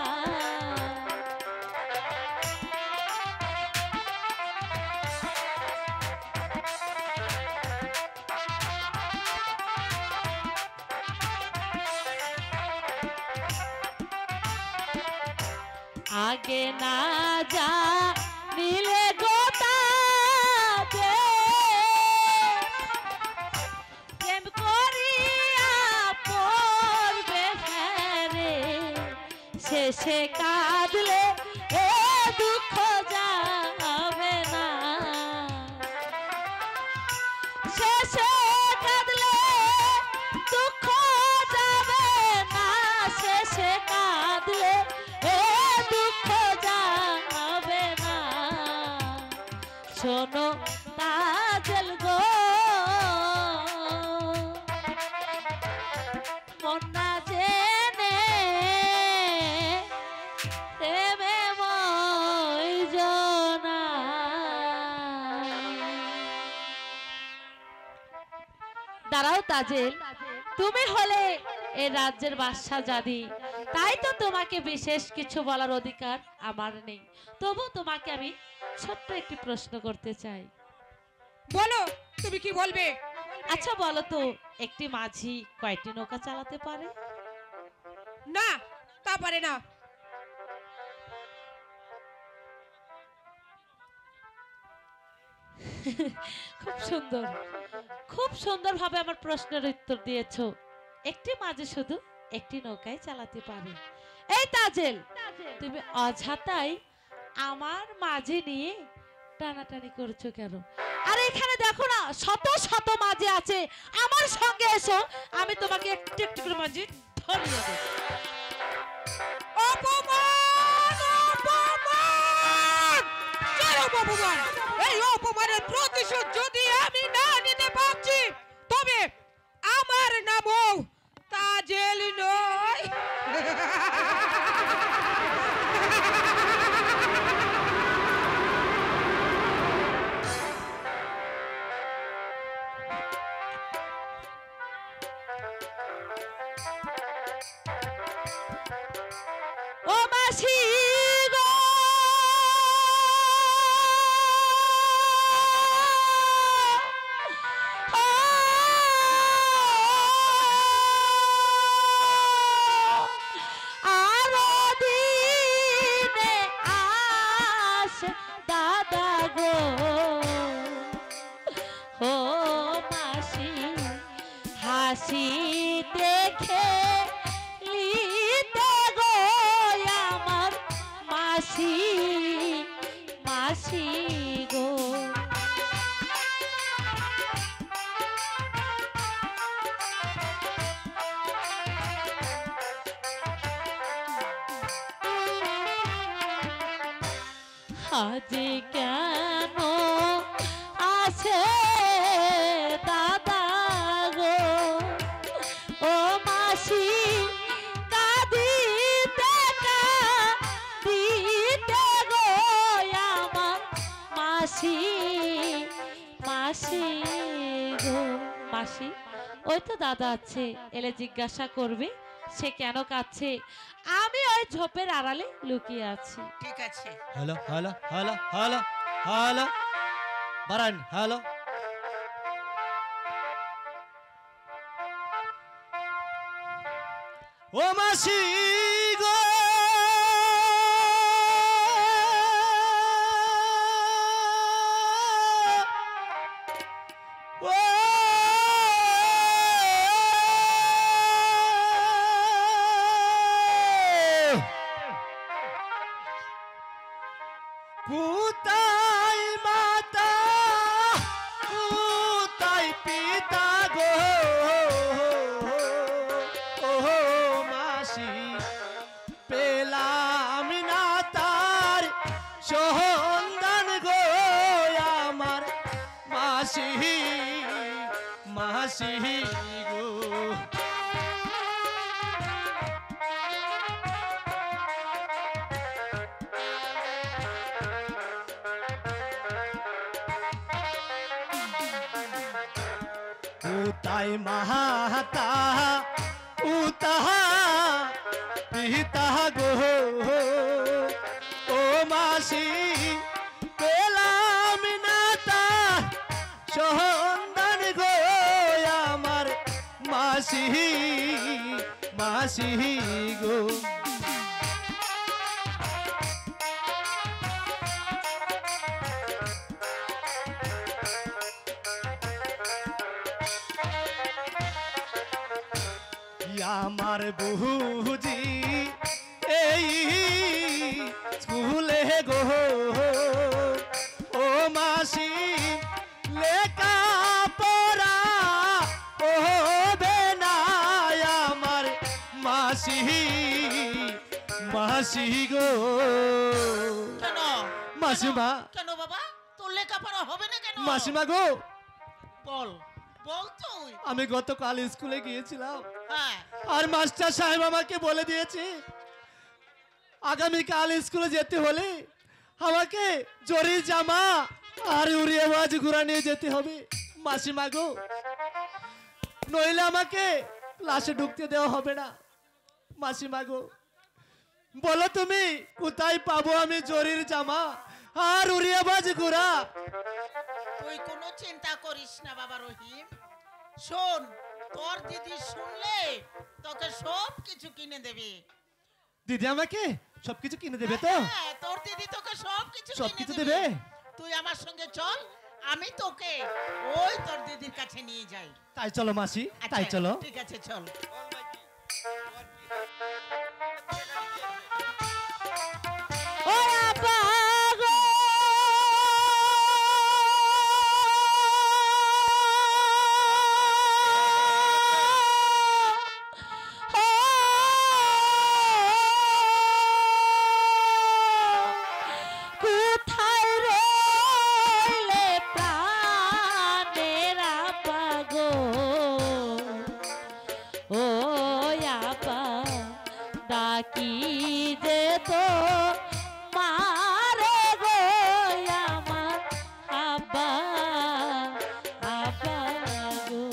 আগে না যা নিলে গোতা দে, প্রেম করিয়া পড়বে ফেরে, শেষে কাঁদলে এ দুঃখ যাবে না। শেষে কাঁদলে দুঃখ যাবে না, শেষে কাঁদলে এ দুঃখ যাবে না। শোনো তাজেল গো, মন না জেনে প্রেমে মইজনা। দাঁড়াও তাজেল, তুমি হলে এ রাজ্যের বাদশা জাদি, তাই তো তোমাকে বিশেষ কিছু বলার অধিকার আমার নেই। তবু তোমাকে আমি ছোট্ট একটি প্রশ্ন করতে চাই। বলো, তুমি কি বলবে? আচ্ছা বলো তো, একটি মাঝি কয়টি নৌকা চালাতে পারে? না, তা পারে না। খুব সুন্দর, খুব সুন্দরভাবে আমার প্রশ্নের উত্তর দিয়েছো। একটি মাঝি শুধু একটি নৌকায় চালাতে পারে। এই তাজেল, তুমি অযথাই আমার মাঝি নিয়ে টানাটানি করছো কেন? আর এখানে দেখো না, শত শত মাঝি আছে, আমার সঙ্গে এসো, আমি তোমাকে একটু একটু করে মাঝি ধরিয়ে দেব। অপমান! অপমান! অপমান, এই অপমানের প্রতিশোধ যদি আমি না নিতে পারছি তবে আমার নামও তাজেল নয়। ও মাসি গো আরো দিনে আসে দাদা গো ও মাসি হাসি দেখে লিতে গো আমার মাসি মাসি গো আজ কেন আসে দাদা গো ও মাসি কাঁদিতে কাঁদিতে গো আমার মাসি মাসি গো মাসি ওই তো দাদা আছে এলে জিজ্ঞাসা করবে সে কেন কাঁদছে আমি ওই ঝোপের আড়ালে লুকিয়ে আছি ঠিক আছে hello hello hello hello hello বারান হ্যালো ও মাসি গো ও কোথায় মাতা কোথায় পিতা গো ও মাসি পেলাম না তার সন্ধান গো আমার মাসি মাসি গো কোথায় মাতা উতাহা পিতা গো ও মাসি পেলাম না তা সন্ধান গো আমার মাসি মাসি গো আমার বুঝি এই স্কুলে গো ও মাসি লেখা পড়া হবে না আমার মাসি মাসি গো কেন মাসিমা কেন বাবা তোর লেখাপড়া হবে না কেন মাসিমা গো বল বল তুই আমি গতকাল স্কুলে গিয়েছিলাম হ্যাঁ আর মাস্টার সাহেব আমাকে বলে দিয়েছে আগামীকাল স্কুলে যেতে হলে আমাকে জরির জামা আর উড়িয়াবাজ ঘোড়া নিয়ে যেতে হবে মাসিমা গো নইলে আমাকে ক্লাসে ঢুকতে দেওয়া হবে না মাসিমা গো বলো তুমি কোথায় পাবো আমি জরির জামা আর উড়িয়াবাজ ঘোড়া তুই কোনো চিন্তা করিস না বাবা রহিম শোন তোর দিদি শুনলে তোকে সব কিছু কিনে দেবে দিদি আমাকে সবকিছু কিনে দেবে তো হ্যাঁ তোর দিদি তোকে সব কিছু সবকিছু কিনে দেবে তুই আমার সঙ্গে চল আমি তোকে ওই তোর দিদির কাছে নিয়ে যাই তাই চলো মাসি তাই আচ্ছা, চলো ঠিক আছে চল ও আপা গো কোথায় রে ডাকি যে তো মারে গো আমার আব্বা আব্বা গো।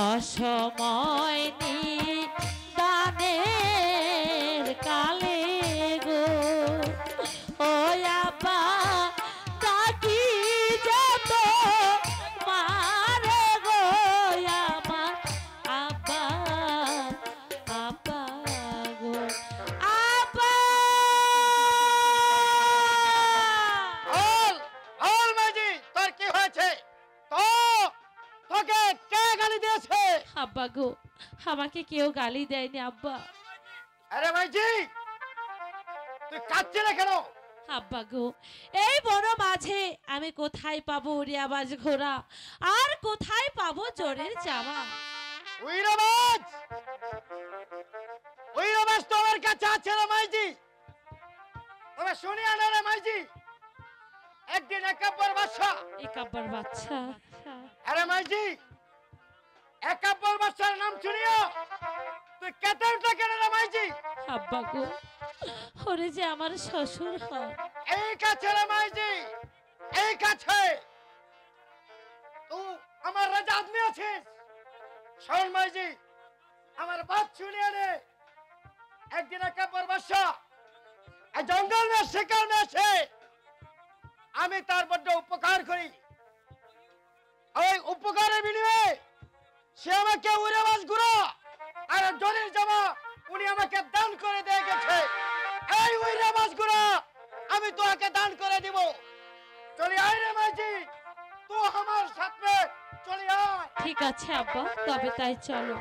অসময় দানের কালে গো ও আব্বা ডাকি যেত মারে গো আমার আব্বা আব্বা গো আব্বা। বল মাঝি, তোর কি হয়েছে? তোকে কে গালি দিয়েছে? আব্বা গো আমাকে কেউ গালি দেয়নি আব্বা। আরে মাঝি, তুই কাঁদছিস কেন? আব্বা গো এই বড় মাঝে আমি কোথায় পাবো উড়িয়াবাজ ঘোড়া আর কোথায় পাবো জোরের জামা? উইরাবাজ তো আমার কাছে আছে রে মাঝি। তবে শুনিয়া না রে মাঝি, একদিন একাব্বর বাদশা। আরে মাঝি, একাব্বর বাদশার নাম শুনিয়া তুই কেটে উঠলে কেন রে মাঝি? আব্বা গো ওরে যে আমার শ্বশুর হয়। এই কাছে রে মাঝি, এই কাছে তুই আমার রাজা আদমি আছিস। শোন মাঝি, আমার বাত শুনিয়া নে। একদিন একাব্বর বাদশা এই জঙ্গল में শিকার में আছে। আমি তার বড্ড উপকার করি। ওই উপকারের বিনিময়ে সে আমাকে উড়াবাজ গুড়া আর জরির জামা উনি আমাকে দান করে দিয়ে গেছে। এই উড়াবাজ গুড়া আমি তোকে দান করে দিব। চলে আয় রে মাঝি, তুই আমার সাথে চলে আয়। ঠিক আছে আব্বা, তবে তাই চলো।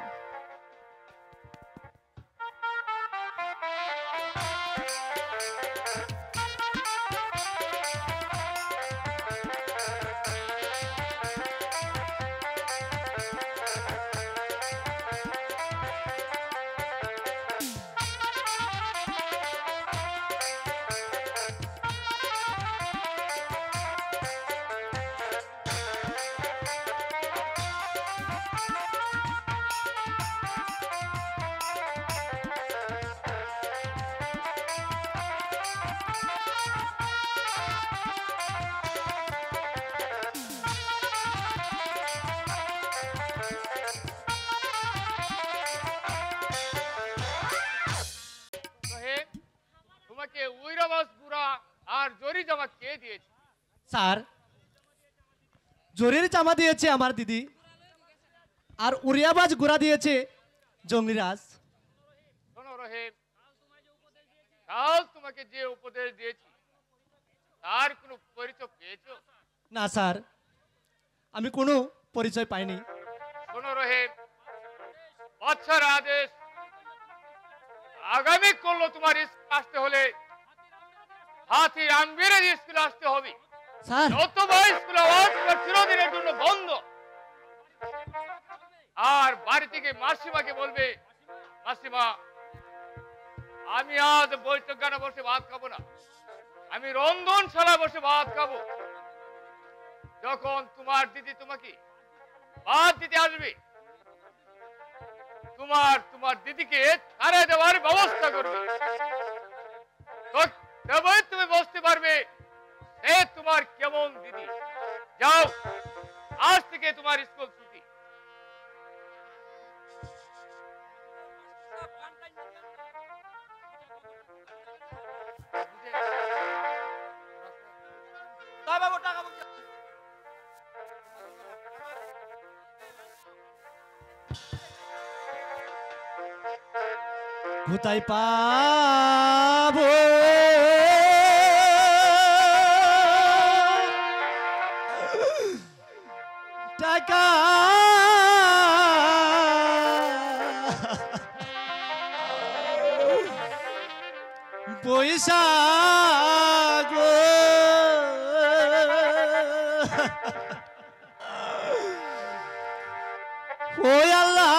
তোমাকে উইরাবাজ গুড়া আর জরি জামা কে দিয়েছে? স্যার, জরির জামা দিয়েছে আমার দিদি, আর উড়িয়াবাজ গুড়া দিয়েছে জঙ্গলিরাজ। শোনো রহিম, কাল তোমাকে যে উপদেশ দিয়েছি তার কোনো পরিচয় পেয়েছো? না স্যার, আমি কোনো পরিচয় পাইনি। শোনো রহিম, বাদশার আদেশ, আগামী করলো তোমার স্কুল আসতে হলে হাতি আনবিরের স্কুলে আসতে হবে। স্যার, অথবা স্কুল আওয়াজ চিরদিনের জন্য বন্ধ। আর বাড়ি থেকে মাসিমাকে বলবে, মাসিমা আমি আজ বৈঠকখানা বসে ভাত খাবো না, আমি রন্ধনশালা বসে ভাত খাবো। যখন তোমার দিদি তোমাকে ভাত দিতে আসবে, তোমার দিদিকে তাড়িয়ে দেওয়ার ব্যবস্থা করবে। তবে তুমি বুঝতে পারবে এ তোমার কেমন দিদি। যাও, আজ থেকে তোমার স্কুল ছুটি। কোথায় পাবো টাকা পয়সা গো, ও আল্লাহ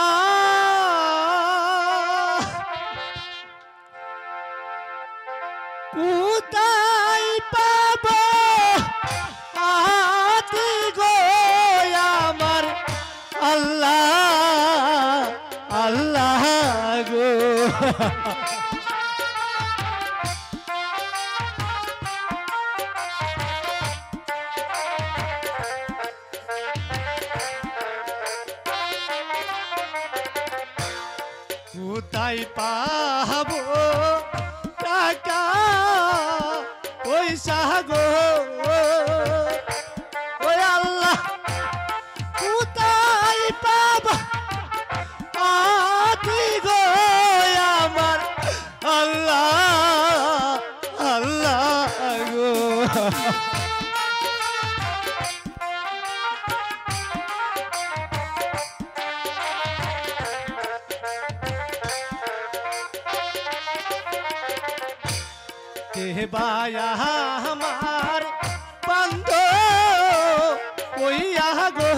কোথায় কে বায়া আমার বান্ধ কইয়া গো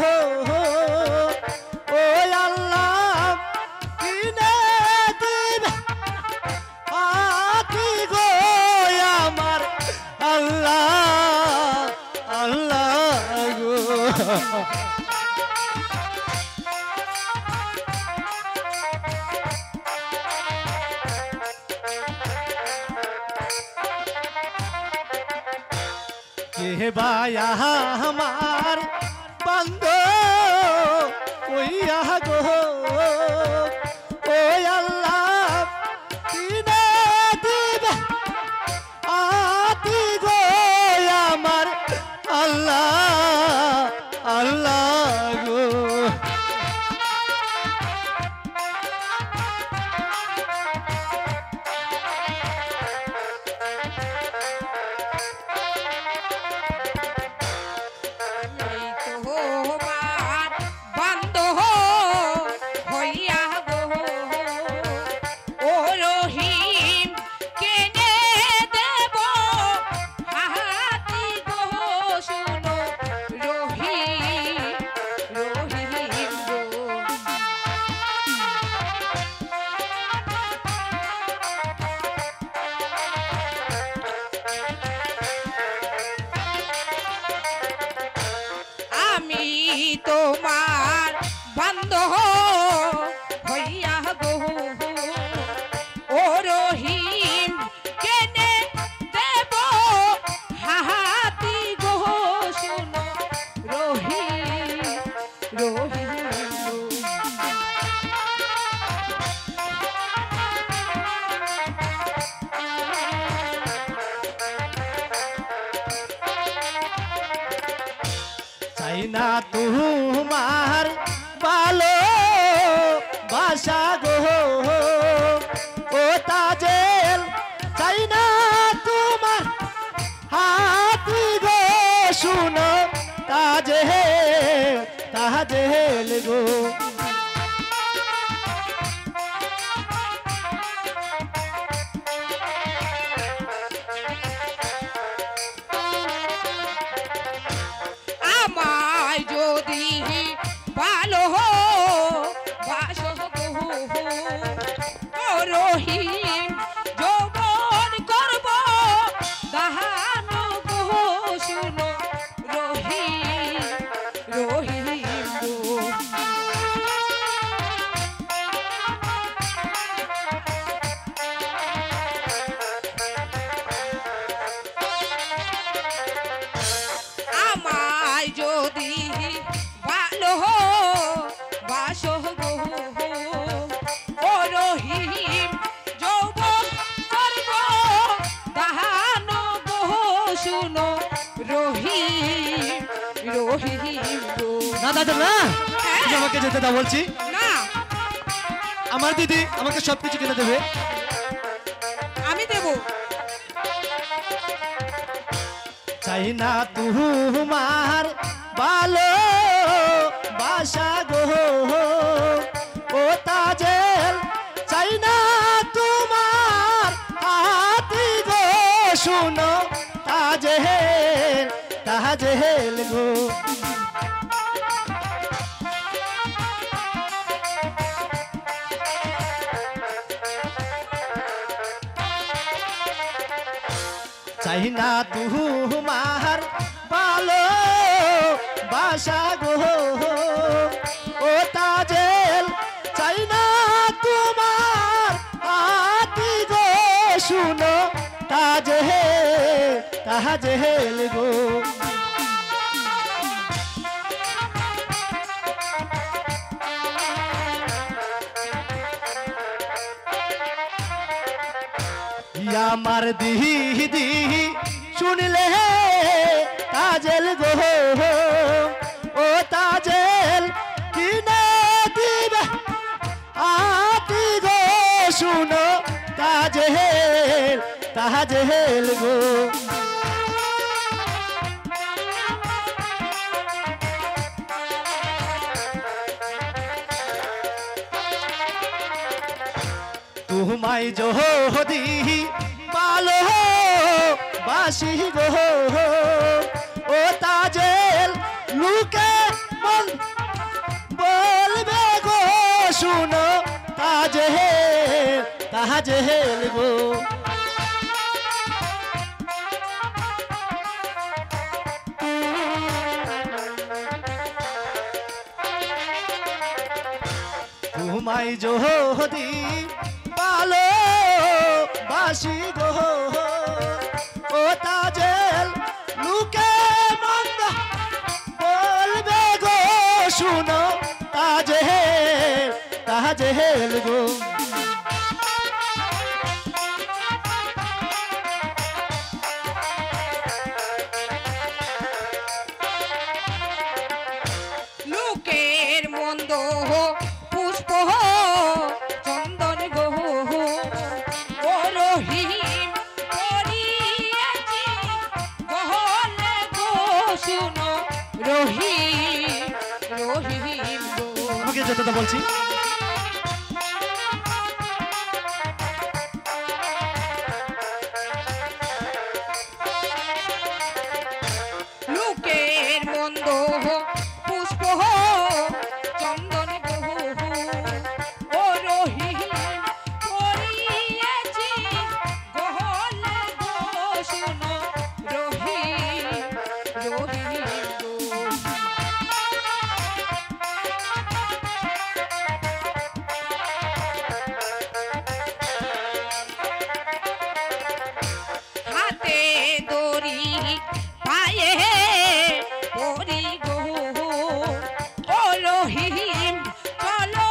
ও আল্লাহ কিনে দিবে আতি গো আমার আল্লাহ আল্লাহ গো কে বায়া আমার বান্ধ কইয়া গো ও আল্লাহ কিনে দিবে আতি গো আমার আল্লাহ আল্লাহ গো তোমার বান্ধ হইয়া গো ও রহিম কেনে দেব হাতি গো শুনো রহিম রহিম গো আমি তোমার বান্ধ হইয়া গো ও রহিম কেনে দেব হাতি গো শুনো রহিম রহিম গো চাই না তোমার ভালো বাসা গো ও তাজেল চাই না তোমার হাতি গো শুনো তাজেল তাজেল গো আমায় যদি ভালো বাসো গো ও রহিম যৌবন করব দাহান গো শুনো রহিম রহিম গো আমায় যদি ভালো বাসো গো ও রহিম যৌবন করব দাহান গো শুনো রহিম রহিম গো না দাদা না তুমি আমাকে যেতে দাও বলছি না আমার দিদি আমাকে সবকিছু কিনে দেবে আমি দেব চাই না তোমার ভালো বাসা গো ও তাজেল চাই না তোমার হাতি গো শুনো তাজেল তাজেল গো চাই না তোমার ভালো বাসা গো ও তাজেল চাই না তোমার হাতি গো শুনো তাজেল তাজেল গো আমার দিদি শুনলে তাজেল গো ও তাজেল কিনে দিবে আতি গো শুনো তাজেল তাজেল গো তোমায় যদি ভালো বাসি গো ও তাজেল লুকে মন বলবে গো শুনো তাজেল তাজেল গো তোমায় যদি ভালো বাসি গো ও তাজেল লুকে মন্দ বলবে গো শুনো তাজেল তাজেল গো লোকের মন্দ পুষ্প চন্দন গো ও রহিম করিয়েছি বহলে গো শুনো রহিম রহিম গো আমাকে যেতে তো বলছি লোকের মন্দ পুষ্প চন্দন গো ও রহিম করিয়েছি গহলে গো শুনো রহিম রহিম গো হাতে দড়ি পায়ে পরি গো ও রহিম চলো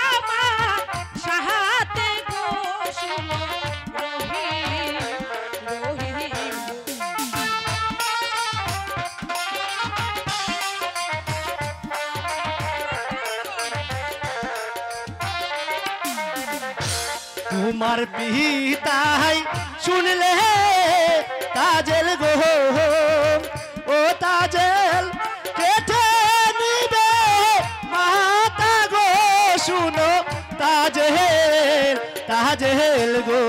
আমার সাহাতে গো শুনো রহিম রহিম তোমার পিতাই শুনলে তাজেল গো ও তাজেল কেটে নিবে মাতা গো শুনো তাজেল তাজেল গো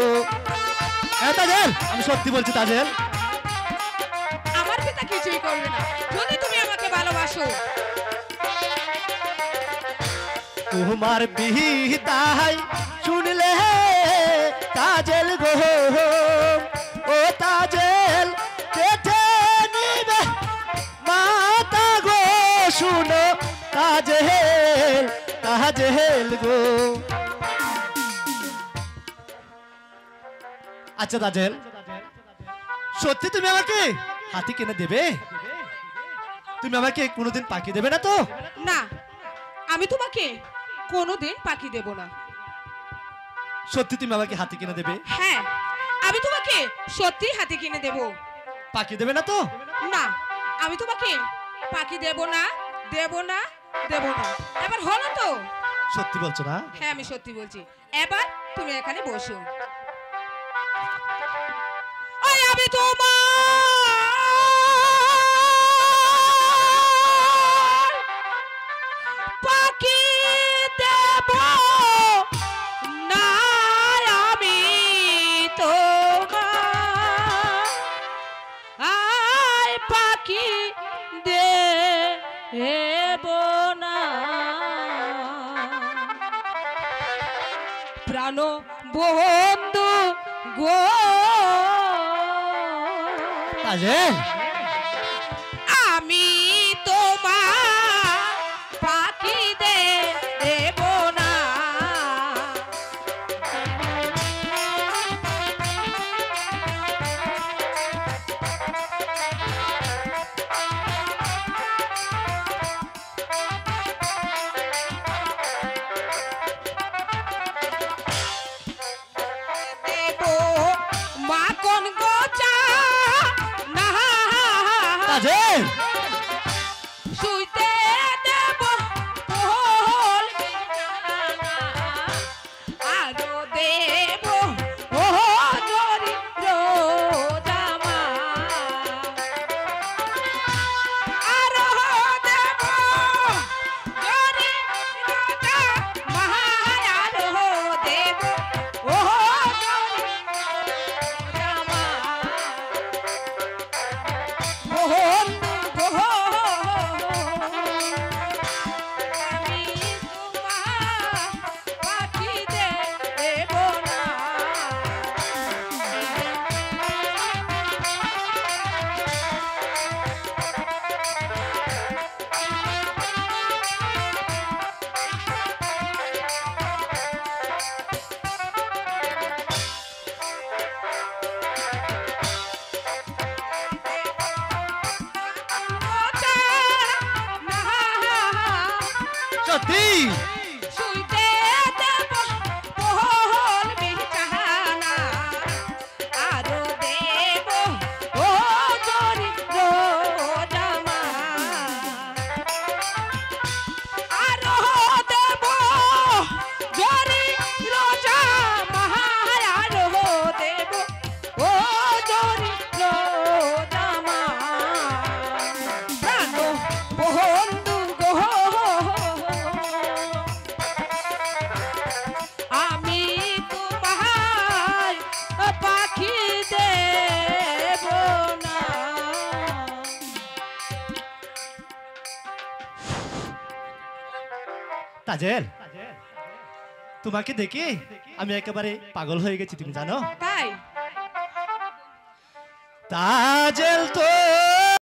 হ্যাঁ তাজেল আমি সত্যি বলছি তাজেল আমার পিতা কিছুই করবে না যদি তুমি আমাকে ভালোবাসো তোমার পিতাই শুনলে তাজেল গো ও তাজেল কেটে নিবে মাতা গো শুনো তাজেল তাজেল গো আচ্ছা তাজেল সত্যি তুমি আমাকে হাতি কিনে দেবে তুমি আমাকে কোনোদিন পাখি দেবে না তো না আমি তোমাকে কোনোদিন পাখি দেব না সত্যি তুমি আমাকে হাতি কিনে দেবে হ্যাঁ আমি তোমাকে সত্যি হাতি কিনে দেব পাখি দেবে না তো না আমি তোমাকে পাখি দেব না দেব না দেব না এবার হলো তো সত্যি বলছো না হ্যাঁ আমি সত্যি বলছি এবার তুমি এখানে বসো ওই আমি তোমার পাখি দেব না আমি তোমার আয় পাখি দেব না প্রাণ বন্ধু গো তাজেল আমি তোমার পাখি দেব না দেব মাখন গোচা না তাজেল শুইতে দেব পোল আরো দেব ও দরিদ্র জামা আরো দেব দরিদ্র জামা আরো দেব ও দরিদ্র জামা শুইতে দেব বহল বিছানা আরো দেব ও দরিদ্র জামা আরো দেব দরিদ্র জামা আরো দেব ও দরিদ্র জামা প্রাণ বন্ধু গো আমি তোমার পাখি দেব না তাজেল, তোমাকে দেখে আমি একেবারে পাগল হয়ে গেছি, তুমি জানো? তাই তাজেল তো